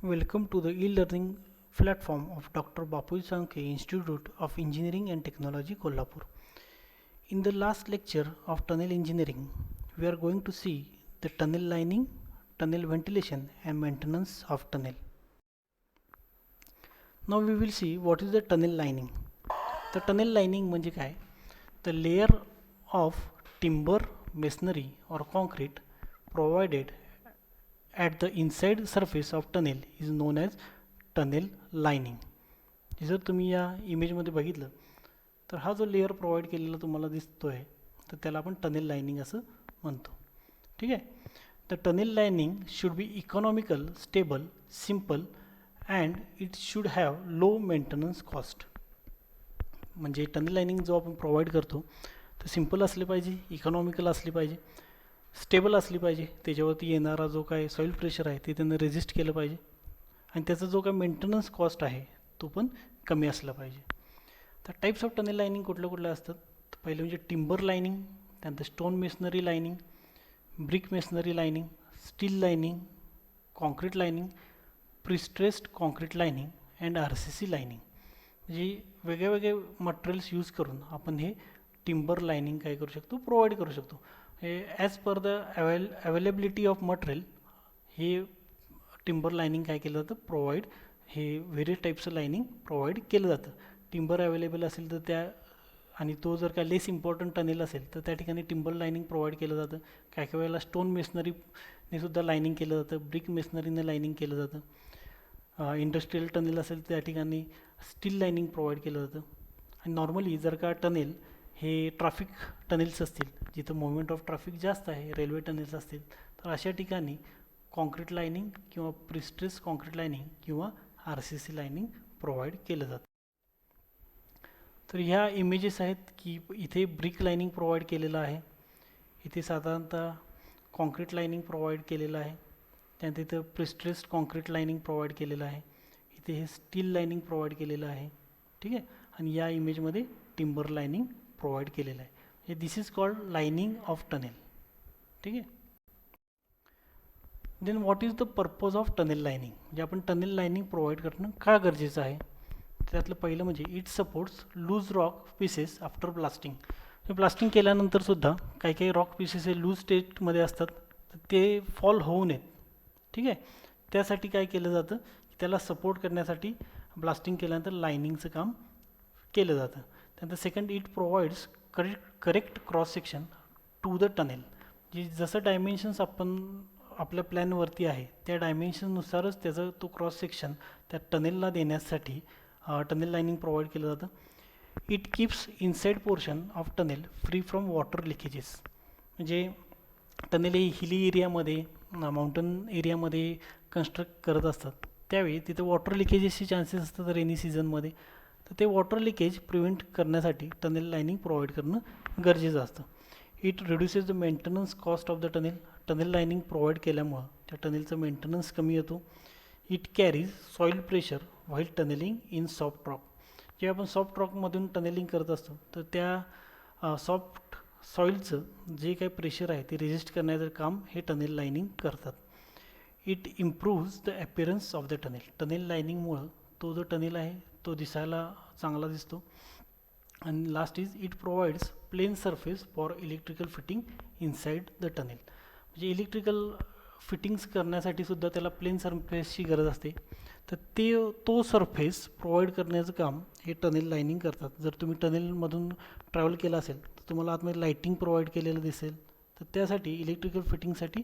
Welcome to the e-learning platform of Dr. Bapuji Sankhe Institute of Engineering and Technology, Kolhapur. In the last lecture of tunnel engineering, we are going to see the tunnel lining, tunnel ventilation and maintenance of tunnel. Now we will see what is the tunnel lining. The tunnel lining म्हणजे काय? The layer of timber, masonry or concrete provided at the inside surface of tunnel is known as tunnel lining. जर तुम्ही या इमेजमध्ये बघितलं तर हा जो layer provide केलेला तुम्हाला दिसतोय तर त्याला आपण टनेल लाइनिंग असं म्हणतो. ठीक आहे. The tunnel lining should be economical, stable, simple and it should have low maintenance cost. म्हणजे टनेल लाइनिंग जो आपण प्रोव्हाइड करतो तर सिंपल असले पाहिजे, इकॉनॉमिकल असली पाहिजे, स्टेबल असली पाहिजे, त्याच्यावरती येणारा जो काय सॉईल प्रेशर आहे ते त्यांना रेजिस्ट केलं पाहिजे आणि त्याचा जो काय मेंटेनन्स कॉस्ट आहे तो पण कमी असला पाहिजे. तर टाईप्स ऑफ टनेल लाइनिंग कुठल्या कुठल्या असतात तर पहिले म्हणजे टिंबर लाइनिंग, त्यानंतर stone masonry lining, brick masonry lining, steel lining, concrete lining, prestressed concrete lining and RCC lining. म्हणजे वेगळे वेगळे मटेरियल्स यूज करून आपण हे टिंबर लाइनिंग काय करू शकतो, प्रोव्हाइड करू शकतो. As per the availability of material हे टिंबर लाइनिंग काय केलं जातं, प्रोव्हाइड हे व्हेरियस टाईप्सचं लाइनिंग प्रोव्हाइड केलं जातं. टिंबर अवेलेबल असेल तर त्या आणि तो जर का लेस इम्पॉर्टंट टनेल असेल तर त्या ठिकाणी टिंबर लाइनिंग प्रोव्हाइड केलं जातं. काही काही वेळेला स्टोन मेसनरीने सुद्धा लाइनिंग केलं जातं, ब्रिक मेसनरीने लाइनिंग केलं जातं. इंडस्ट्रियल टनेल असेल त्या ठिकाणी स्टील लाइनिंग प्रोव्हाइड केलं जातं. आणि नॉर्मली जर का टनेल हे ट्रॅफिक टनेल्स असतील जिथं मुवमेंट ऑफ ट्रॅफिक जास्त आहे, रेल्वे टनेल्स असतील तर अशा ठिकाणी कॉन्क्रीट लाइनिंग किंवा प्रिस्ट्रेस कॉन्क्रीट लाइनिंग किंवा RCC लाइनिंग प्रोव्हाइड केलं जातं. तर ह्या इमेजेस आहेत की इथे ब्रिक लाइनिंग प्रोव्हाइड केलेलं आहे, इथे साधारणतः कॉन्क्रीट लाइनिंग प्रोव्हाइड केलेलं आहे, त्यानंतर इथं प्रिस्ट्रेस्ड कॉन्क्रीट लाइनिंग प्रोव्हाइड केलेलं आहे, इथे हे स्टील लाइनिंग प्रोव्हाइड केलेलं आहे. ठीक आहे. आणि या इमेजमध्ये टिंबर लाइनिंग प्रोव्हाइड केलेलं आहे. हे this is called lining of tunnel. ठीक आहे. Then what is the purpose of tunnel lining. म्हणजे आपण टनेल लाइनिंग प्रोव्हाइड करणं का गरजेचं आहे. त्यातलं पहिलं म्हणजे it supports loose rock pieces after blasting. Blasting केल्यानंतर सुद्धा काही काही रॉक पीसेस हे लूज स्टेटमध्ये असतात तर ते फॉल होऊ नयेत. ठीक आहे. त्यासाठी काय केलं जातं, त्याला सपोर्ट करण्यासाठी ब्लास्टिंग केल्यानंतर लाइनिंगचं काम केलं जातं. त्यानंतर second it provides correct cross section to the tunnel. जी जसं डायमेन्शन्स आपण आपल्या प्लॅनवरती आहे त्या डायमेन्शननुसारच त्याचं तो क्रॉस सेक्शन त्या टनेलला देण्यासाठी टनेल लाइनिंग प्रोव्हाइड केलं जातं. It keeps inside portion of tunnel free from water leakages. म्हणजे टनेल हे हिली एरियामध्ये, माउंटन एरियामध्ये कन्स्ट्रक्ट करत असतात त्यावेळी तिथे वॉटर लिकेजेसचे चान्सेस असतात रेनी सीझनमध्ये. तर ते वॉटर लिकेज प्रिव्हेंट करण्यासाठी टनेल लाइनिंग प्रोव्हाइड करणं गरजेचं असतं. It reduces the maintenance cost of the tunnel. Tunnel lining provide केल्यामुळं त्या टनेलचं मेंटेनन्स कमी येतो. It carries soil pressure while tunnelling in soft rock. जे आपण सॉफ्ट रॉकमधून टनेलिंग करत असतो तर त्या सॉफ्ट सॉईलचं जे काही प्रेशर आहे ते रेजिस्ट करण्याचं काम हे टनेल लाइनिंग करतात. It improves the appearance of the tunnel. Tunnel लाइनिंगमुळं तो जो टनेल आहे तो दिसायला चांगला दिसतो. आणि last is it provides plain surface for electrical fitting inside the tunnel. म्हणजे इलेक्ट्रिकल फिटिंग्स करण्यासाठी सुद्धा त्याला प्लेन सरफेसची गरज असते तर तो सरफेस प्रोव्हाइड करण्याचं काम हे टनेल लाइनिंग करतात. जर तुम्ही टनेलमधून ट्रॅव्हल केला असेल तर तुम्हाला आतमध्ये लाइटिंग प्रोव्हाइड केलेलं दिसेल तर त्यासाठी इलेक्ट्रिकल फिटिंगसाठी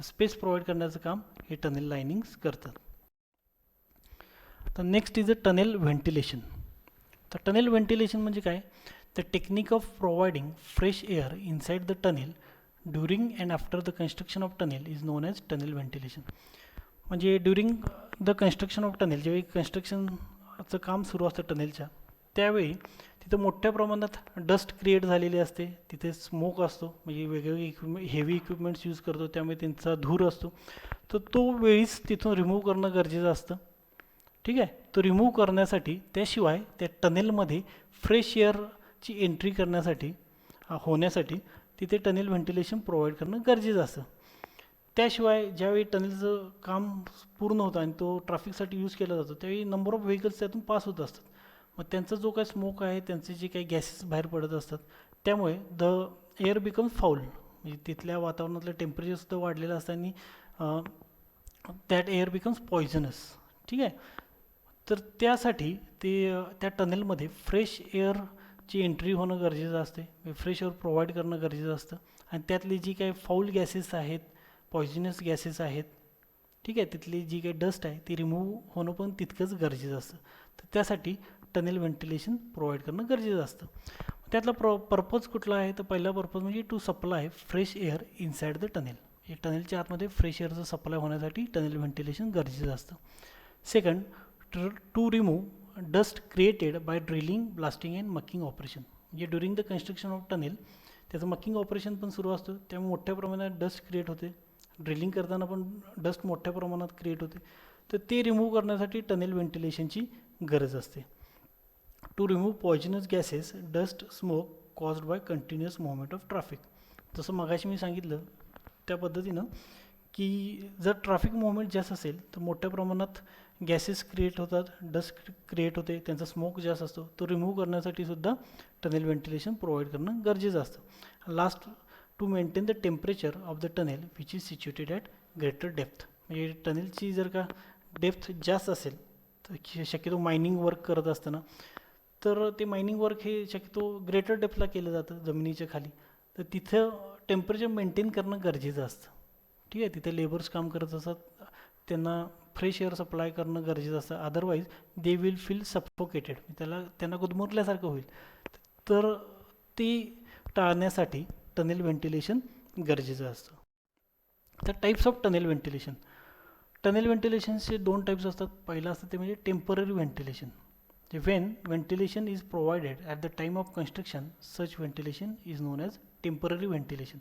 स्पेस प्रोव्हाइड करण्याचं काम हे टनेल लाइनिंग्स करतात. तर next is a tunnel ventilation. तर टनेल व्हेंटिलेशन म्हणजे काय, the technique of providing fresh air inside the tunnel during and after the construction of tunnel is known as tunnel ventilation. म्हणजे during the construction of tunnel, ज्यावेळी कन्स्ट्रक्शनचं काम सुरू असतं टनेलच्या त्यावेळी तिथं मोठ्या प्रमाणात डस्ट क्रिएट झालेली असते, तिथे स्मोक असतो, म्हणजे वेगवेगळे हेवी इक्विपमेंट्स यूज करतो त्यामुळे त्यांचा धूर असतो. तर तो वेळीच तिथून रिमूव्ह करणं गरजेचं असतं. ठीक आहे. तो रिमूव्ह करण्यासाठी त्याशिवाय त्या टनेलमध्ये फ्रेश एअरची एंट्री करण्यासाठी होण्यासाठी तिथे टनेल व्हेंटिलेशन प्रोव्हाइड करणं गरजेचं असतं. त्याशिवाय ज्यावेळी टनेलचं काम पूर्ण होतं आणि तो ट्रॅफिकसाठी यूज केला जातो त्यावेळी नंबर ऑफ व्हेकल्स त्यातून पास होत असतात. मग त्यांचा जो काही स्मोक आहे, त्यांचे जे काही गॅसेस बाहेर पडत असतात, त्यामुळे द एअर बिकम्स फाऊल, म्हणजे तिथल्या वातावरणातलं टेम्परेचरसुद्धा वाढलेलं असतं आणि दॅट एअर बिकम्स पॉयझनस. ठीक आहे. तर त्यासाठी त्या टनेलमध्ये फ्रेश एअरची एंट्री होणं गरजेचं असते, फ्रेश एअर प्रोव्हाइड करणं गरजेचं असतं. आणि त्यातली जी काही फाऊल गॅसेस आहेत, पॉयझनस गॅसेस आहेत, ठीक आहे, तिथली जी काही डस्ट आहे ती रिमूव्ह होणं पण तितकंच गरजेचं असतं. तर त्यासाठी टनेल व्हेंटिलेशन प्रोव्हाइड करणं गरजेचं असतं. त्यातला पर्पज कुठला आहे, तर पहिला पर्पज म्हणजे to supply fresh air inside the tunnel. हे टनेलच्या आतमध्ये फ्रेश एअरचं सप्लाय होण्यासाठी टनेल व्हेंटिलेशन गरजेचं असतं. Second, to remove dust created by drilling, blasting and mucking operation. म्हणजे during the construction of tunnel त्याचं मकिंग ऑपरेशन पण सुरू असतं, त्यामुळे मोठ्या प्रमाणात डस्ट क्रिएट होते. ड्रिलिंग करताना पण डस्ट मोठ्या प्रमाणात क्रिएट होते. तर ते रिमूव्ह करण्यासाठी टनेल व्हेंटिलेशनची गरज असते. To remove poisonous gases, dust, smoke caused by continuous movement of traffic. जसं मगाशी मी सांगितलं त्या पद्धतीनं की जर ट्रॅफिक मुवमेंट जास्त असेल तर मोठ्या प्रमाणात गॅसेस क्रिएट होतात, डस्ट क्रिएट होते, त्यांचा स्मोक जास्त असतो. तो रिमूव्ह करण्यासाठी सुद्धा टनेल व्हेंटिलेशन प्रोव्हाइड करणं गरजेचं असतं. Last, to maintain the temperature of the tunnel which is situated at greater depth. म्हणजे टनेलची जर का डेप्थ जास्त असेल तर शक्यतो मायनिंग वर्क करत असताना, तर ते मायनिंग वर्क हे शक्यतो ग्रेटर डेप्थला केलं जातं जमिनीच्या खाली. तर तिथं टेम्परेचर मेंटेन करणं गरजेचं असतं. ठीक आहे, तिथे लेबर्स काम करत असतात, त्यांना फ्रेश एअर सप्लाय करणं गरजेचं असतं. Otherwise they will feel suffocated, त्यांना गुदमरल्यासारखं होईल. तर ते टाळण्यासाठी टनेल व्हेंटिलेशन गरजेचं असतं. तर types of tunnel ventilation. Tunnel व्हेंटिलेशनचे दोन टाईप्स असतात. पहिलं असतं ते म्हणजे temporary ventilation. When ventilation is provided at the time of construction, such ventilation is known as temporary ventilation.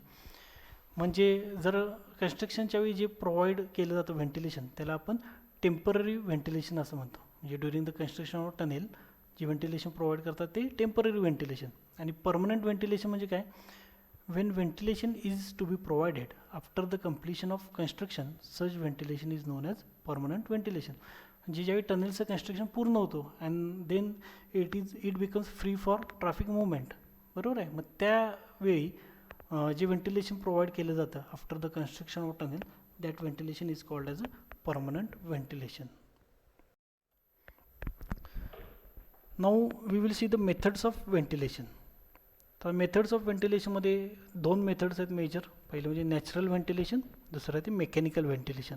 म्हणजे जर कन्स्ट्रक्शनच्या वेळी जे प्रोव्हाइड केलं जातं व्हेंटिलेशन त्याला आपण टेम्पररी व्हेंटिलेशन असं म्हणतो. म्हणजे during the construction of tunnel जे व्हेंटिलेशन प्रोव्हाइड करतात ते टेम्पररी व्हेंटिलेशन. आणि परमनंट व्हेंटिलेशन म्हणजे काय, when ventilation is to be provided after the completion of construction, such ventilation is known as permanent ventilation. म्हणजे ज्यावेळी टनेलचं कन्स्ट्रक्शन पूर्ण होतो and then it becomes free for traffic movement, बरोबर आहे. मग त्यावेळी जे व्हेंटिलेशन प्रोव्हाइड केलं जातं after the construction of tunnel, that ventilation is called as a permanent ventilation. Now we will see the methods of ventilation. तर methods of व्हेंटिलेशनमध्ये दोन मेथड्स आहेत मेजर. पहिलं म्हणजे नॅचरल व्हेंटिलेशन, दुसरं आहे ते मेकॅनिकल व्हेंटिलेशन.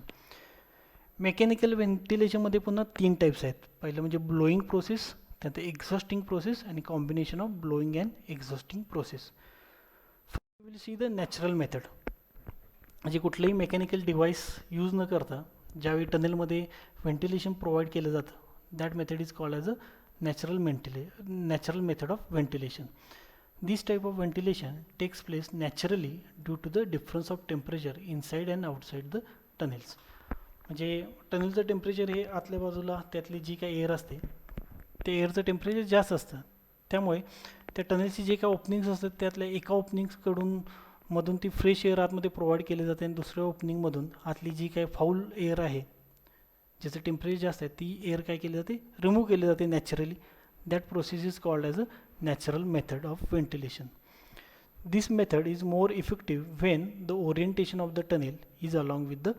मेकॅनिकल व्हेंटिलेशनमध्ये पुन्हा तीन टाईप्स आहेत. पहिलं म्हणजे ब्लोईंग प्रोसेस, त्यानंतर एक्झॉस्टिंग प्रोसेस आणि combination of blowing and exhausting process. Will see the natural method. म्हणजे कुठलंही मेकॅनिकल डिव्हाइस यूज न करता ज्यावेळी टनेलमध्ये व्हेंटिलेशन प्रोव्हाइड केलं जातं, that method is called as a natural method of ventilation. This type of ventilation takes place naturally due to the difference of temperature inside and outside the tunnels. म्हणजे टनेलचं temperature हे आतल्या बाजूला त्यातली जी काही air असते ते एअरचं टेम्परेचर जास्त असतं. त्यामुळे त्या टनेलची जे काही ओपनिंग्स असतात त्यातल्या एका ओपनिंग्सकडून मधून ती फ्रेश एअर आतमध्ये प्रोव्हाइड केली जाते आणि दुसऱ्या ओपनिंगमधून आतली जी काही फाऊल एअर आहे ज्याचं टेम्परेचर जास्त आहे ती एअर काय केली जाते, रिमूव्ह केली जाते naturally. That process is called as a natural method of ventilation. This method is more effective when the orientation of the tunnel is along with the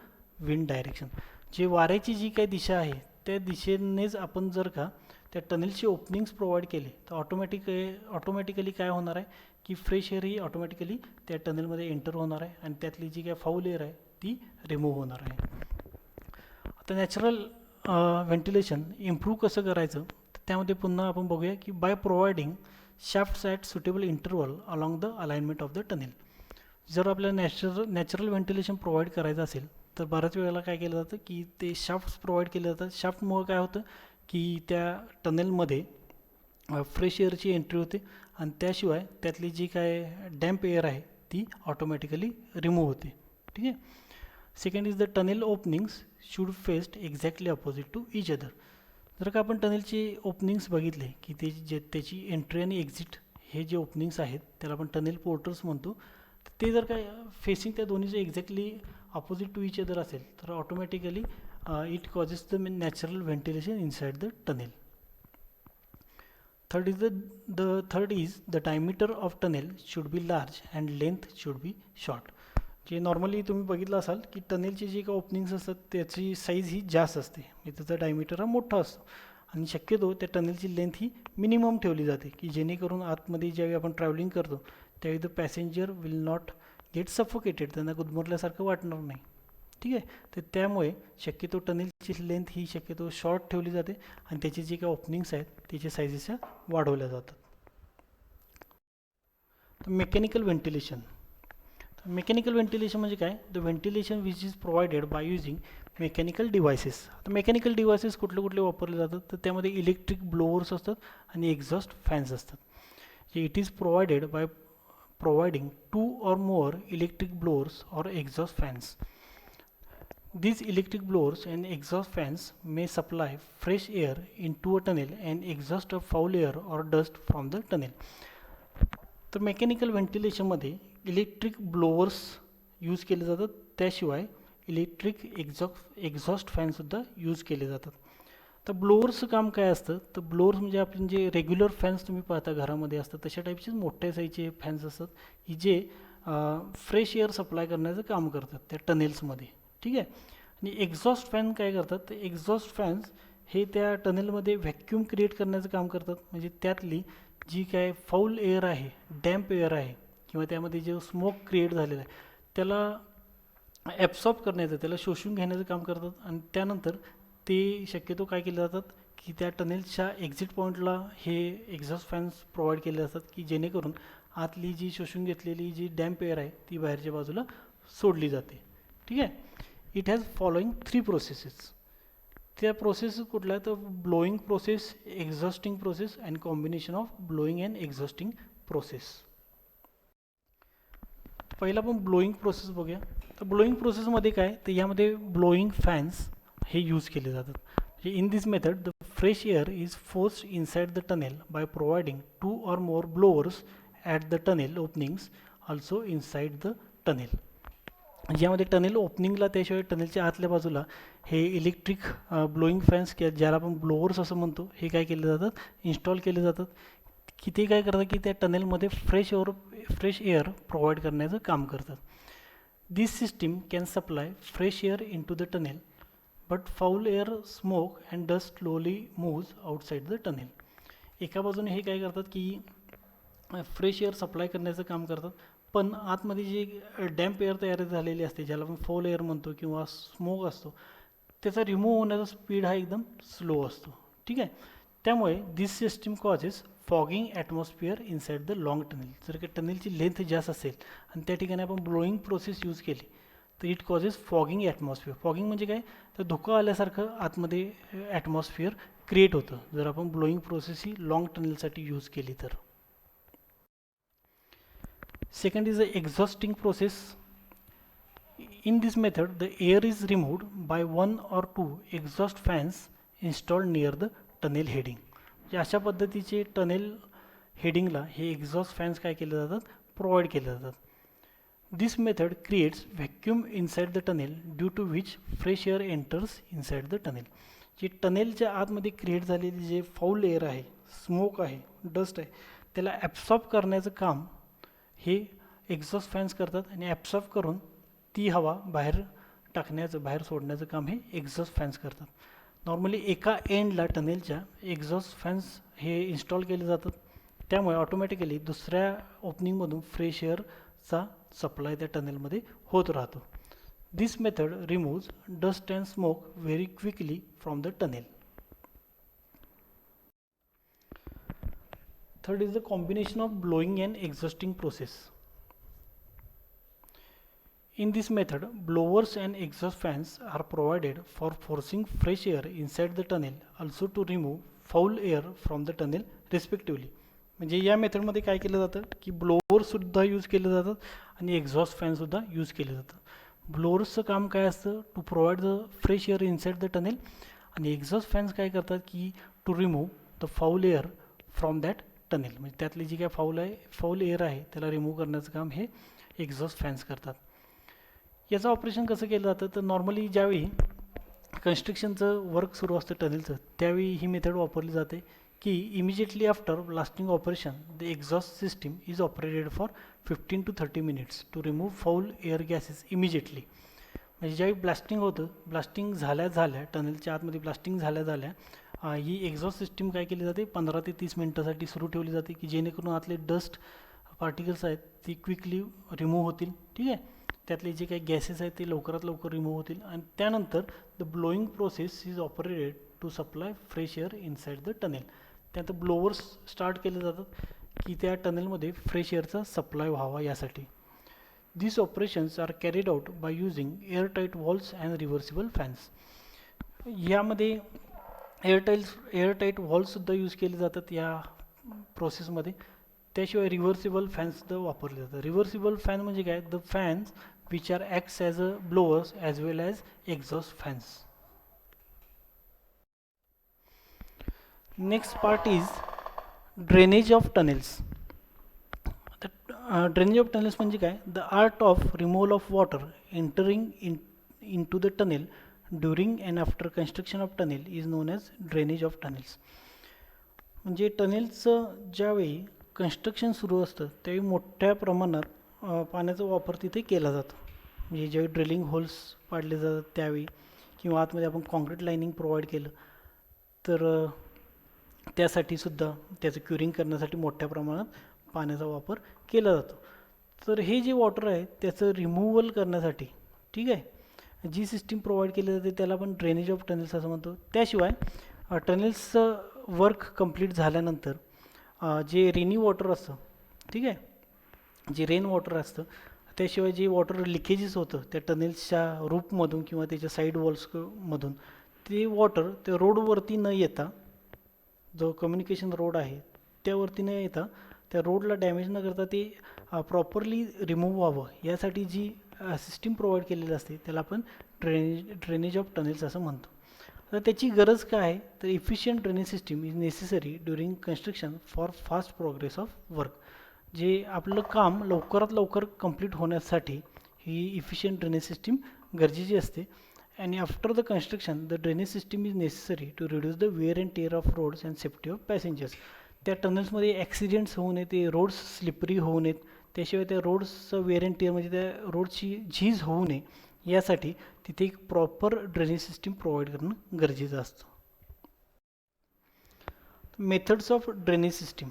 wind direction. जे वाऱ्याची जी काही दिशा आहे त्या दिशेनेच आपण जर का त्या टनेलचे ओपनिंग्स प्रोव्हाइड केले तर ऑटोमॅटिकली काय होणार आहे की फ्रेश एअर ही ऑटोमॅटिकली त्या टनेलमध्ये एंटर होणार आहे आणि त्यातली जी काही फाऊल एअर आहे ती रिमूव्ह होणार आहे. आता नॅचरल व्हेंटिलेशन इम्प्रूव्ह कसं करायचं, त्यामध्ये पुन्हा आपण बघूया की by providing shafts at suitable interval along the alignment of the tunnel. जर आपल्याला नॅचरल व्हेंटिलेशन प्रोव्हाइड करायचं असेल तर बऱ्याच वेळेला काय केलं जातं की ते शाफ्ट्स प्रोव्हाइड केले जातात. शाफ्टमुळं काय होतं की त्या टनेलमध्ये फ्रेश एअरची एंट्री होते आणि त्याशिवाय त्यातली जी काय डॅम्प एअर आहे ती ऑटोमॅटिकली रिमूव्ह होते. ठीक आहे. Second is the tunnel openings should faced exactly opposite to each other. जर का आपण टनेलचे ओपनिंग्स बघितले की त्याची एंट्री आणि एक्झिट हे जे ओपनिंग्स आहेत त्याला आपण टनेल पोर्टल्स म्हणतो. ते जर काय फेसिंग त्या दोन्हीचे exactly opposite to each other असेल तर automatically it causes the natural ventilation inside the tunnel. Third is the diameter of tunnel should be large and length should be short. जे normally तुम्ही बघितलं असाल की टनेलचे जे काही ओपनिंग्स असतात त्याची साईज ही जास्त असते, म्हणजे त्याचा डायमीटर हा मोठा असतो आणि शक्यतो त्या टनेलची लेंथ ही मिनिमम ठेवली जाते की जेणेकरून आतमध्ये ज्यावेळी आपण ट्रॅव्हलिंग करतो त्यावेळी the passenger will not gate suffocated, त्यांना गुदमरल्यासारखं वाटणार नाही. ठीक आहे, तर त्यामुळे शक्यतो टनेलची लेंथ ही शक्यतो शॉर्ट ठेवली जाते आणि त्याचे जे काही ओपनिंग्स आहेत त्याच्या साईजेस वाढवल्या जातात. तर मेकॅनिकल व्हेंटिलेशन. मेकॅनिकल व्हेंटिलेशन म्हणजे काय? The ventilation which is provided by using mechanical devices. आता मेकॅनिकल डिव्हायसेस कुठले कुठले वापरले जातात तर त्यामध्ये इलेक्ट्रिक ब्लोअर्स असतात आणि एक्झॉस्ट फॅन्स असतात. जे it is provided bye providing 2 or more electric blowers or exhaust fans. These electric blowers and exhaust fans may supply fresh air into a tunnel and exhaust a foul air or dust from the tunnel. तर mechanical व्हेंटिलेशनमध्ये electric blowers use केले जातात, त्याशिवाय electric exhaust फॅनसुद्धा use केले जातात. तर ब्लोअर्सचं काम काय असतं? तर ब्लोअर्स म्हणजे आपण जे रेग्युलर फॅन्स तुम्ही पाहता घरामध्ये असतात तशा टाईपचे मोठ्या साईजचे फॅन्स असतात की जे फ्रेश एअर सप्लाय करण्याचं काम करतात त्या टनेल्समध्ये. ठीक आहे, आणि एक्झॉस्ट फॅन काय करतात? तर एक्झॉस्ट फॅन्स हे त्या टनेलमध्ये व्हॅक्यूम क्रिएट करण्याचं काम करतात, म्हणजे त्यातली जी काय फाऊल एअर आहे, डॅम्प एअर आहे किंवा त्यामध्ये जो स्मोक क्रिएट झालेला आहे त्याला ॲब्सॉर्ब करण्याचं, त्याला शोषून घेण्याचं काम करतात आणि त्यानंतर ते शक्यतो काय केले जातात की त्या टनेलच्या एक्झिट पॉईंटला हे एक्झॉस्ट फॅन्स प्रोव्हाइड केले जातात की जेणेकरून आतली जी शोषून घेतलेली जी डॅम्प एअर आहे ती बाहेरच्या बाजूला सोडली जाते. ठीक आहे, इट हॅज फॉलोइंग 3 प्रोसेसेस. त्या प्रोसेस कुठल्या? तर blowing process, exhausting process and combination of blowing and exhausting process. पहिला आपण ब्लोईंग प्रोसेस बघूया. तर ब्लोईंग प्रोसेसमध्ये काय? तर यामध्ये ब्लोईंग फॅन्स हे यूज केले जातात. In this method the fresh air is forced inside the tunnel by providing 2 or more blowers at the tunnel openings also inside the tunnel. ज्यामध्ये टनेल ओपनिंगला त्याशिवाय टनेलच्या आतल्या बाजूला हे इलेक्ट्रिक ब्लोईंग फॅन्स ज्याला आपण ब्लोअर्स असं म्हणतो हे काय केले जातात? इन्स्टॉल केले जातात की ते काय करतात की त्या टनेलमध्ये फ्रेश एअर प्रोव्हाइड करण्याचं काम करतात. This system can supply fresh air in to the tunnel but foul air, smoke and dust slowly moves outside the tunnel. एका बाजूने हे काय करतात की फ्रेश एअर सप्लाय करण्याचं काम करतात, पण आतमध्ये जी डॅम्प एअर तयार झालेली असते ज्याला आपण फाऊल एअर म्हणतो किंवा स्मोक असतो त्याचा रिमूव्ह होण्याचा स्पीड हा एकदम स्लो असतो. ठीक आहे, त्यामुळे this system causes fogging atmosphere inside the long tunnel. जर का टनेलची लेंथ जास्त असेल आणि त्या ठिकाणी आपण ब्लोईंग प्रोसेस यूज केली तर it causes fogging atmosphere. Fogging म्हणजे काय? तर धुकं आल्यासारखं आतमध्ये ॲटमॉस्फिअर क्रिएट होतं जर आपण ब्लोईंग प्रोसेस ही लाँग टनेलसाठी यूज केली तर. Second is the exhausting process. In this method, the air is removed by 1 or 2 exhaust fans installed near the tunnel heading. अशा पद्धतीचे टनेल हेडिंगला हे एक्झॉस्ट फॅन्स काय केले जातात? प्रोव्हाइड केले जातात. This method creates vacuum inside the tunnel due to which fresh air enters inside the tunnel. जी टनेलच्या आतमध्ये क्रिएट झालेली जे फाऊल एअर आहे, स्मोक आहे, डस्ट आहे त्याला ॲब्सॉर्ब करण्याचं काम हे एक्झॉस्ट फॅन्स करतात आणि ॲब्सॉर्ब करून ती हवा बाहेर सोडण्याचं काम हे एक्झॉस्ट फॅन्स करतात. नॉर्मली एका एंडला टनेलच्या एक्झॉस्ट फॅन्स हे इन्स्टॉल केले जातात, त्यामुळे ऑटोमॅटिकली दुसऱ्या ओपनिंगमधून फ्रेश एअरचा सप्लाय त्या टनेलमध्ये होत राहतो. This method removes dust and smoke very quickly from the tunnel. Third is the combination of blowing and exhausting process. In this method, blowers and exhaust fans are provided for forcing fresh air inside the tunnel, also to remove foul air from the tunnel respectively. म्हणजे या मेथडमध्ये काय केलं जातं की ब्लोअरसुद्धा use केले जातात आणि एक्झॉस्ट फॅनसुद्धा यूज केले जातात. ब्लोअर्सचं काम काय असतं? To provide the fresh air inside the tunnel आणि एक्झॉस्ट फॅन्स काय करतात की to remove the foul air from that tunnel. म्हणजे त्यातली जी काय फाऊल एअर आहे त्याला रिमूव्ह करण्याचं काम हे एक्झॉस्ट फॅन्स करतात. याचं ऑपरेशन कसं केलं जातं तर नॉर्मली ज्यावेळी कन्स्ट्रक्शनचं वर्क सुरू असतं टनेलचं त्यावेळी ही मेथड वापरली जाते की immediately after blasting operation the exhaust system is operated for 15 to 30 minutes to remove foul air gases immediately. म्हणजे ज्यावेळी ब्लास्टिंग होतं, ब्लास्टिंग झाल्या टनेलच्या आतमध्ये ब्लास्टिंग झाल्या ही एक्झॉस्ट सिस्टीम काय केली जाते 15 ते 30 मिनटासाठी सुरू ठेवली जाते की जेणेकरून आतले डस्ट पार्टिकल्स आहेत ती क्विकली रिमूव्ह होतील. ठीक आहे, त्यातले जे काही गॅसेस आहेत ते लवकरात लवकर रिमूव्ह होतील आणि त्यानंतर the blowing process is operated to supply fresh air inside the tunnel. त्यानंतर ब्लोवर्स स्टार्ट केले जातात की त्या टनेलमध्ये फ्रेश एअरचा सप्लाय व्हावा यासाठी. These operations are carried out by using airtight valves and reversible fans. यामध्ये एअरटाईट व्हॉल्वसुद्धा यूज केले जातात या प्रोसेसमध्ये. त्याशिवाय रिव्हर्सिबल फॅन्ससुद्धा वापरले जातात. रिव्हर्सिबल फॅन म्हणजे काय, the fans which are acts as a blowers as well as exhaust fans. Next part is drainage of tunnels. Drainage of tunnels म्हणजे काय, the art of removal of water entering in to the tunnel during and after construction of tunnel is known as drainage of tunnels. म्हणजे टनेलचं ज्यावेळी construction सुरू असतं त्यावेळी मोठ्या प्रमाणात पाण्याचा वापर तिथे केला जातो. म्हणजे ज्यावेळी ड्रिलिंग होल्स पाडले जातात त्यावेळी किंवा आतमध्ये आपण कॉन्क्रीट लाईनिंग प्रोव्हाइड केलं तर त्यासाठी सुद्धा त्याचं क्युरिंग करण्यासाठी मोठ्या प्रमाणात पाण्याचा वापर केला जातो. तर हे जे वॉटर आहे त्याचं रिमूव्हल करण्यासाठी, ठीक आहे, जी सिस्टीम प्रोव्हाइड केली जाते त्याला आपण ड्रेनेज ऑफ टनेल्स असं म्हणतो. त्याशिवाय टनेल्सचं वर्क कंप्लीट झाल्यानंतर जे रेनी वॉटर असतं, ठीक आहे, जे रेन वॉटर असतं, त्याशिवाय जे वॉटर लिकेजेस होतं त्या टनेल्सच्या रूपमधून किंवा त्याच्या साईड वॉल्समधून, ते वॉटर त्या रोडवरती न येता, जो कम्युनिकेशन रोड आहे त्यावरती न येता त्या रोडला डॅमेज न करता ते प्रॉपरली रिमूव्ह व्हावं यासाठी जी सिस्टीम प्रोव्हाइड केलेली असते त्याला आपण ड्रेनेज ऑफ टनेल्स असं म्हणतो. तर त्याची गरज काय आहे तर efficient drainage system is necessary during construction for fast progress of work. जे आपलं काम लवकरात लवकर कंप्लीट होण्यासाठी ही इफिशियंट ड्रेनेज सिस्टीम गरजेची असते. आणि after the construction the drainage system is necessary to reduce the wear and tear of roads and safety of passengers. त्या टनल्समध्ये ॲक्सिडेंट्स होऊ नये, ते रोड्स स्लिपरी होऊ नयेत, त्याशिवाय त्या रोड्सचं वेअर अँड टेअर म्हणजे त्या रोडची झीज होऊ नये यासाठी तिथे एक प्रॉपर ड्रेनेज सिस्टीम प्रोव्हाइड करणं गरजेचं असतं. Methods of drainage system.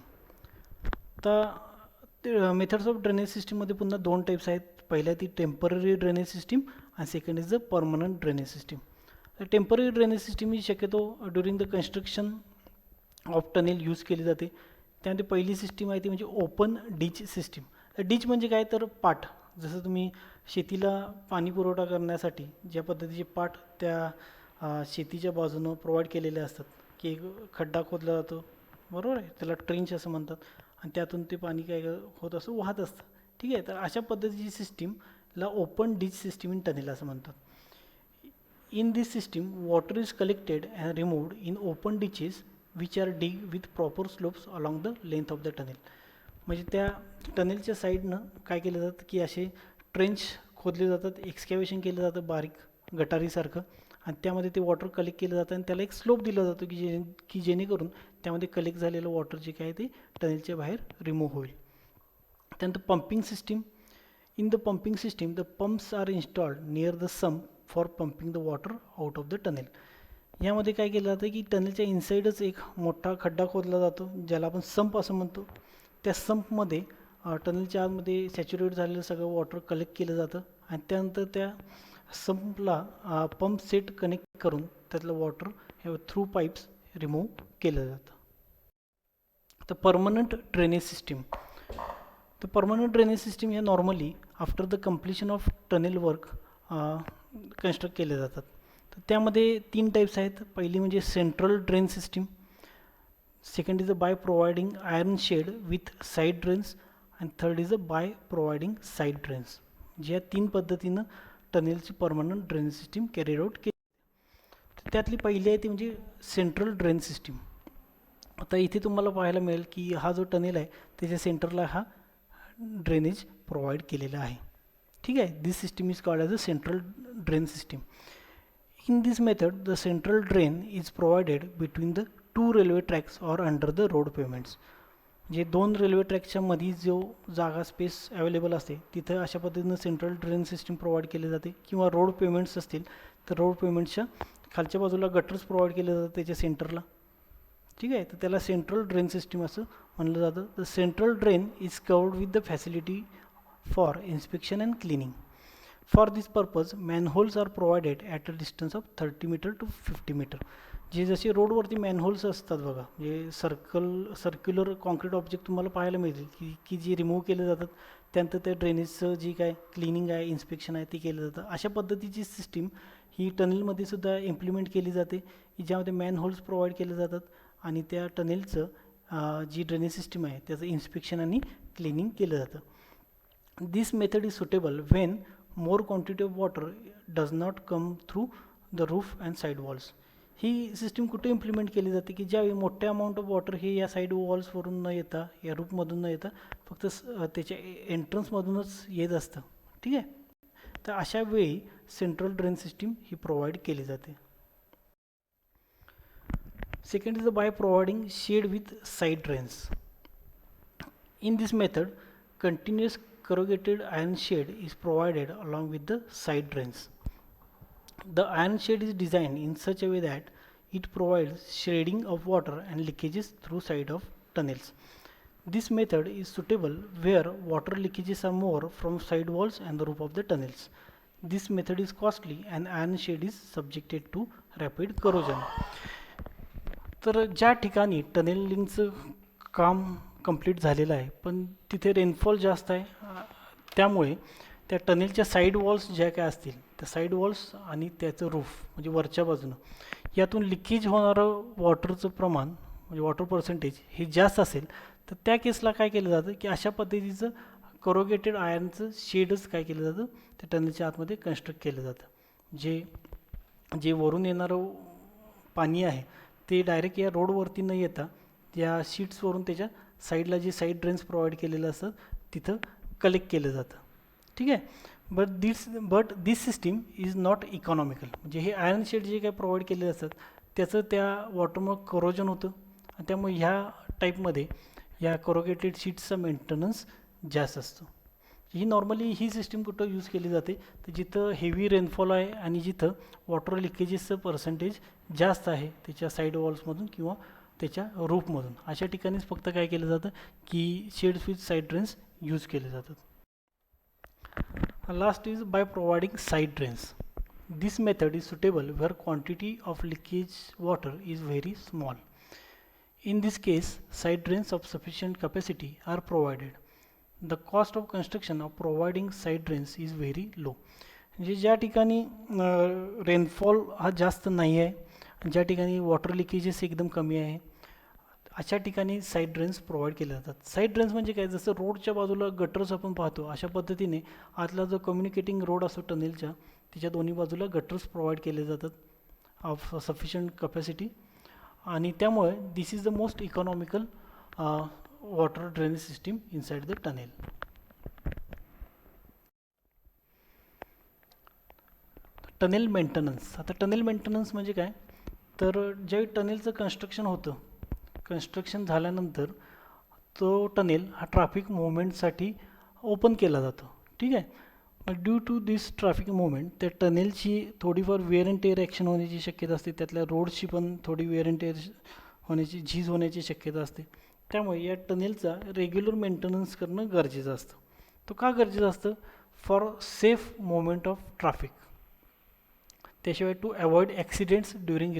आता मेथड्स ऑफ ड्रेनेज सिस्टीममध्ये पुन्हा दोन टाईप्स आहेत. पहिल्या ती टेम्पररी ड्रेनेज सिस्टीम आणि second is the permanent drainage system. Temporary drainage system ही शक्यतो during the construction of tunnel use केली जाते. त्यामध्ये पहिली सिस्टीम आहे ती म्हणजे ओपन डिच सिस्टीम. डिच म्हणजे काय तर पाट, जसं तुम्ही शेतीला पाणी पुरवठा करण्यासाठी ज्या पद्धतीचे पाट त्या शेतीच्या बाजूनं प्रोव्हाइड केलेले असतात की एक खड्डा खोदला जातो, बरोबर आहे, त्याला ट्रेंच असं म्हणतात, आणि त्यातून ते पाणी काय होत असं वाहत असतं. ठीक आहे, तर अशा पद्धतीची सिस्टीमला open ditch system in tunnel असं म्हणतात. In this system water is collected and removed in open ditches which are dig with proper slopes along the length of the tunnel. म्हणजे त्या टनेलच्या साईडनं काय केलं जातं की असे ट्रेंच खोदले जातात, एक्सकॅव्हेशन केलं जातं बारीक गटारीसारखं, आणि त्यामध्ये ते वॉटर कलेक्ट केलं जातं आणि त्याला एक स्लोप दिला जातो की जेणेकरून त्यामध्ये कलेक्ट झालेलं वॉटर जे काय ते टनेलच्या बाहेर रिमूव्ह होईल. त्यानंतर pumping system. In the pumping system the pumps are installed near the sump for pumping the water out of the tunnel. यामध्ये काय केलं जातं की टनेलच्या इनसाईडच एक मोठा खड्डा खोदला जातो ज्याला आपण संप असं म्हणतो. त्या संपमध्ये टनेलच्या आतमध्ये सॅच्युरेट झालेलं सगळं वॉटर कलेक्ट केलं जातं आणि त्यानंतर त्या संपला पंप सेट कनेक्ट करून त्यातलं वॉटर हे थ्रू पाईप्स रिमूव्ह केलं जातं. तर परमनंट ड्रेनेज सिस्टीम. तर परमनंट ड्रेनेज सिस्टीम या normally after the completion of tunnel work construct केले जातात. तर त्यामध्ये तीन टाईप्स आहेत. पहिली म्हणजे central drain system, second is a by providing iron shed with side drains, आणि third is a by providing side drains. ज्या तीन पद्धतीनं टनेलची permanent drainage system carry out केली. त्यातली पहिली आहे ती म्हणजे सेंट्रल ड्रेन सिस्टीम. आता इथे तुम्हाला पाहायला मिळेल की हा जो टनेल आहे त्याच्या सेंटरला हा ड्रेनेज प्रोव्हाइड केलेला आहे. ठीक आहे. This system is called as a central drain system. In this method, the central drain is provided between the two railway tracks or under the road pavements. जे दोन रेल्वे ट्रॅकच्या मध्ये जो जागा स्पेस अवेलेबल असते तिथं अशा पद्धतीनं सेंट्रल ड्रेन सिस्टीम प्रोव्हाइड केले जाते. किंवा रोड पेमेंट्स असतील तर रोड पेमेंट्सच्या खालच्या बाजूला गटर्स प्रोव्हाइड केले जातात त्याच्या सेंटरला. ठीक आहे. तर त्याला सेंट्रल ड्रेन सिस्टीम असं म्हणलं जातं. The central drain is covered with the facility for inspection and cleaning. For this purpose, manholes are provided at a distance of 30 meter to 50 meter. जे जसे रोडवरती मॅनहोल्स असतात बघा, जे सर्क्युलर कॉन्क्रीट ऑब्जेक्ट तुम्हाला पाहायला मिळतील की जे रिमूव्ह केले जातात, त्यानंतर त्या ड्रेनेजचं जी काय क्लिनिंग आहे, इन्स्पेक्शन आहे ते केलं जातं. अशा पद्धतीची सिस्टीम ही टनेलमध्ये सुद्धा इम्प्लिमेंट केली जाते, की ज्यामध्ये मॅनहोल्स प्रोव्हाइड केले जातात आणि त्या टनेलचं जी ड्रेनेज सिस्टीम आहे त्याचं इन्स्पेक्शन आणि क्लिनिंग केलं जातं. This method is suitable when more quantity of water does not come through the roof and side walls. He system कुठे इम्प्लिमेंट केली जाते की ज्यावेळी मोठ्या अमाऊंट ऑफ वॉटर हे या साईड वॉल्सवरून न येता, या रूफमधून न येता फक्त त्याच्या एंट्रन्समधूनच येत असतं. ठीक आहे. तर अशा वेळी सेंट्रल ड्रेन सिस्टीम ही प्रोव्हाइड केली जाते. Second is by providing shed with side drains. In this method continuous corrugated iron shade is provided along with the side drains. The iron shade is designed in such a way that it provides shading of water and leakages through side of tunnels. This method is suitable where water leakages are more from side walls and the roof of the tunnels. This method is costly and iron shade is subjected to rapid corrosion. तर ज्या ठिकाणी टनेलिंगचं काम complete झालेलं आहे पण तिथे rainfall जास्त आहे, त्यामुळे त्या टनेलच्या साईड वॉल्स ज्या काय असतील त्या साईड वॉल्स आणि त्याचं रूफ म्हणजे वरच्या बाजूनं यातून लिकेज होणारं वॉटरचं प्रमाण म्हणजे वॉटर पर्सेंटेज हे जास्त असेल तर त्या केसला काय केलं जातं की अशा पद्धतीचं करोगेटेड आयर्नचं शेडच काय केलं जातं त्या टनेलच्या आतमध्ये कन्स्ट्रक्ट केलं जातं. जे वरून येणारं पाणी आहे ते डायरेक्ट या रोडवरती न येता या शीट्सवरून त्याच्या साईडला जे साईड ड्रेन्स प्रोव्हाइड केलेलं असतं तिथं कलेक्ट केलं जातं. ठीक आहे. But this system is not economical. म्हणजे हे आयर्न शेड जे काही प्रोव्हाइड केलेले असतात त्याचं त्या वॉटरमुळं करोजन होतं आणि त्यामुळे ह्या टाईपमध्ये या करोगेटेड शीट्सचा मेंटेनन्स जास्त असतो. ही सिस्टीम कुठं यूज केली जाते तर जिथं हेवी रेनफॉल आहे आणि जिथं वॉटर लिकेजेसचं पर्सेंटेज जास्त आहे त्याच्या साईड वॉल्समधून किंवा त्याच्या रूफमधून, अशा ठिकाणीच फक्त काय केलं जातं की sheds with side drains use केले जातात. Last is by providing side drains. This method is suitable where quantity of leakage water is very small. In this case side drains of sufficient capacity are provided. The cost of construction of providing side drains is very low. म्हणजे ज्या ठिकाणी rainfall हा जास्त नाही आहे, ज्या ठिकाणी water leakages एकदम कमी आहे अशा ठिकाणी साईड ड्रेन्स प्रोव्हाइड केले जातात. साईड ड्रेन्स म्हणजे काय, जसं रोडच्या बाजूला गटर्स आपण पाहतो अशा पद्धतीने आतला जो कम्युनिकेटिंग रोड असतो टनेलच्या त्याच्या दोन्ही बाजूला गटर्स प्रोव्हाइड केले जातात ऑफ सफिशियंट कॅपॅसिटी आणि त्यामुळे this is the most economical water drainage system inside the tunnel. Tunnel maintenance. आता टनेल मेंटेनन्स म्हणजे काय तर ज्यावेळी टनेलचं कन्स्ट्रक्शन झाल्यानंतर तो टनेल हा ट्रॅफिक मुवमेंटसाठी ओपन केला जातो. ठीक आहे. मग due to this traffic movement त्या टनेलची थोडीफार वेअर अँड टेअर ॲक्शन होण्याची शक्यता असते, त्यातल्या रोडची पण थोडी वेअर अँड टेअर होण्याची झीज होण्याची शक्यता असते. त्यामुळे या टनेलचा रेग्युलर मेंटेनन्स करणं गरजेचं असतं. तो का गरजेचं असतं? For safe movement of traffic. त्याशिवाय to avoid accidents during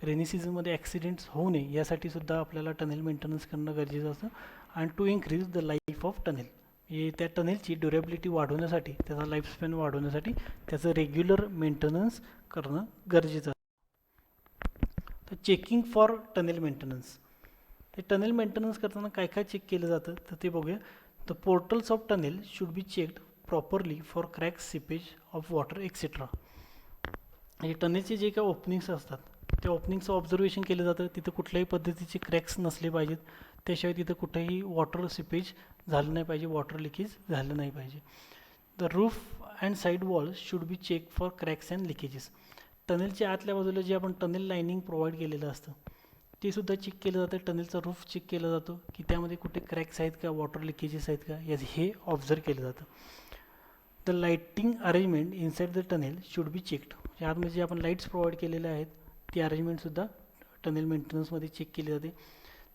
rainy सीझनमध्ये ॲक्सिडेंट्स होऊ नये यासाठी सुद्धा आपल्याला टनेल मेंटेनन्स करणं गरजेचं असतं. आणि to increase the life of tunnel. हे त्या टनेलची ड्युरेबिलिटी वाढवण्यासाठी, त्याचा लाईफस्पॅन वाढवण्यासाठी त्याचं रेग्युलर मेंटेनन्स करणं गरजेचं असतं. तर चेकिंग फॉर टनेल मेंटेनन्स. ते टनेल मेंटेनन्स करताना काय काय चेक केलं जातं तर ते बघूया. The portals of tunnel should be checked properly for crack, seepage of water etcetera. म्हणजे टनेलचे जे काही ओपनिंग्स असतात त्या ओपनिंगचं ऑब्झर्वेशन केलं जातं. तिथं कुठल्याही पद्धतीचे क्रॅक्स नसले पाहिजेत, त्याशिवाय तिथं कुठेही वॉटर सिपेज झालं नाही पाहिजे, वॉटर लिकेज झालं नाही पाहिजे. The roof and side walls should be check for cracks and leakages. टनेलच्या आतल्या बाजूला जे आपण टनेल लाईनिंग प्रोव्हाइड केलेलं असतं ते सुद्धा चेक केलं जातं. टनेलचा रूफ चेक केला जातो की त्यामध्ये कुठे क्रॅक्स आहेत का, वॉटर लिकेजेस आहेत का, हे ऑब्झर्व केलं जातं. The lighting arrangement inside the tunnel should be checked. आतमध्ये जे आपण लाईट्स प्रोव्हाइड केलेले आहेत ती अरेंजमेंटसुद्धा टनेल मेंटेनन्समध्ये चेक केली जाते.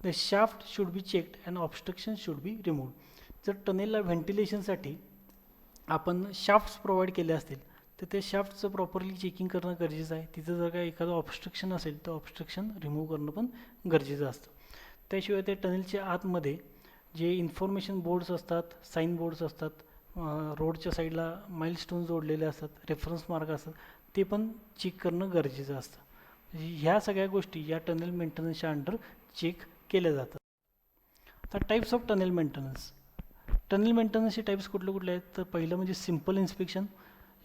The shaft should be checked and obstruction should be removed. जर टनेलला व्हेंटिलेशनसाठी आपण शाफ्ट्स प्रोव्हाइड केले असतील तर त्या शाफ्टचं प्रॉपरली चेकिंग करणं गरजेचं आहे. तिथं जर काय एखादं ऑब्स्ट्रक्शन असेल तर ऑब्स्ट्रक्शन रिमूव्ह करणं पण गरजेचं असतं. त्याशिवाय त्या टनेलच्या आतमध्ये जे इन्फॉर्मेशन बोर्ड्स असतात, साईन बोर्ड्स असतात, रोडच्या साईडला माइलस्टोन जोडलेले असतात, रेफरन्स मार्क असतात, ते पण चेक करणं गरजेचं असतं. ह्या सगळ्या गोष्टी या टनेल मेंटेनन्सच्या अंडर चेक केल्या जातात. आता types of tunnel maintenance. Tunnel मेंटेनन्सचे टाईप्स कुठले कुठले आहेत तर पहिलं म्हणजे simple inspection.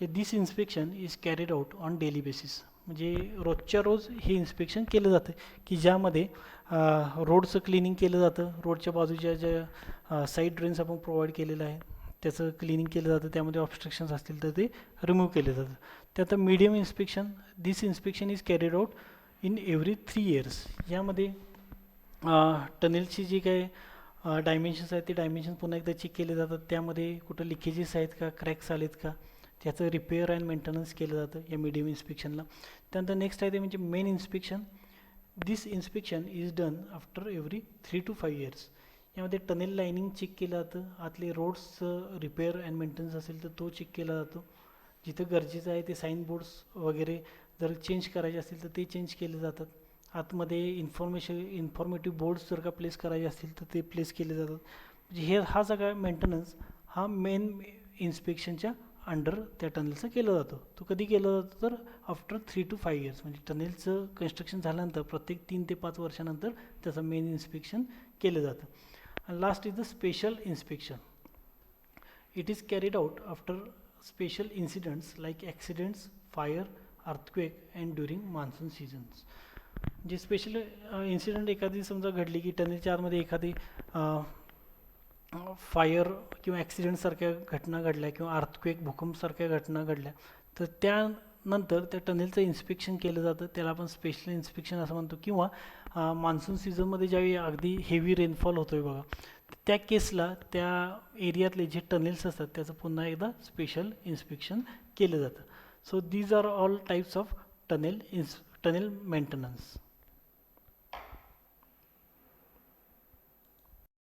This inspection is carried out on daily basis. म्हणजे रोजच्या रोज हे इन्स्पेक्शन केलं जातं की ज्यामध्ये रोडचं क्लिनिंग केलं जातं. रोडच्या बाजूच्या ज्या साईड ड्रेन्स आपण प्रोव्हाइड केलेलं आहे त्याचं क्लिनिंग केलं जातं. त्यामध्ये ऑब्स्ट्रक्शन्स असतील तर ते रिमूव्ह केले जातं. त्यात medium inspection. This inspection is carried out in every 3 years. यामध्ये टनेलची जी काही डायमेन्शन्स आहेत ते डायमेन्शन पुन्हा एकदा चेक केले जातात. त्यामध्ये कुठं लिकेजेस आहेत का, क्रॅक्स आलेत का, त्याचं रिपेअर अँड मेंटेनन्स केलं जातं या मीडियम इन्स्पेक्शनला. त्यानंतर नेक्स्ट आहे ते म्हणजे main inspection. This inspection is done after every 3 to 5 years. यामध्ये टनेल लाईनिंग चेक केलं जातं. आतले रोड्सचं रिपेअर अँड मेंटेनन्स असेल तर तो चेक केला जातो. जिथं गरजेचं आहे ते साईन बोर्ड्स वगैरे जर चेंज करायचे असतील तर ते चेंज केले जातात. आतमध्ये इन्फॉर्मेटिव्ह बोर्ड्स जर का प्लेस करायचे असतील तर ते प्लेस केले जातात. म्हणजे हा सगळा मेंटेनन्स हा मेन इन्स्पेक्शनच्या अंडर त्या टनेलचं केलं जातं. तो कधी केलं जातं तर आफ्टर 3 to 5 years. म्हणजे टनेलचं कन्स्ट्रक्शन झाल्यानंतर प्रत्येक 3 ते 5 वर्षानंतर त्याचं मेन इन्स्पेक्शन केलं जातं. आणि last is the special inspection. It is carried out after special incidents like accidents, fire, earthquake and during monsoon seasons. जे स्पेशल इन्सिडेंट एखादी समजा घडली की टनेलच्या आतमध्ये एखादी फायर किंवा ॲक्सिडेंटसारख्या घटना घडल्या किंवा अर्थक्वेक भूकंपसारख्या घटना घडल्या तर त्यानंतर त्या टनेलचं इन्स्पेक्शन केलं जातं. त्याला आपण स्पेशल इन्स्पेक्शन असं म्हणतो. किंवा मान्सून सीझनमध्ये ज्यावेळी अगदी हेवी रेनफॉल होतो आहे बघा त्या केसला त्या एरियातले जे टनेल्स असतात त्याचं पुन्हा एकदा स्पेशल इन्स्पेक्शन केलं जातं. So these are all types of tunnel maintenance.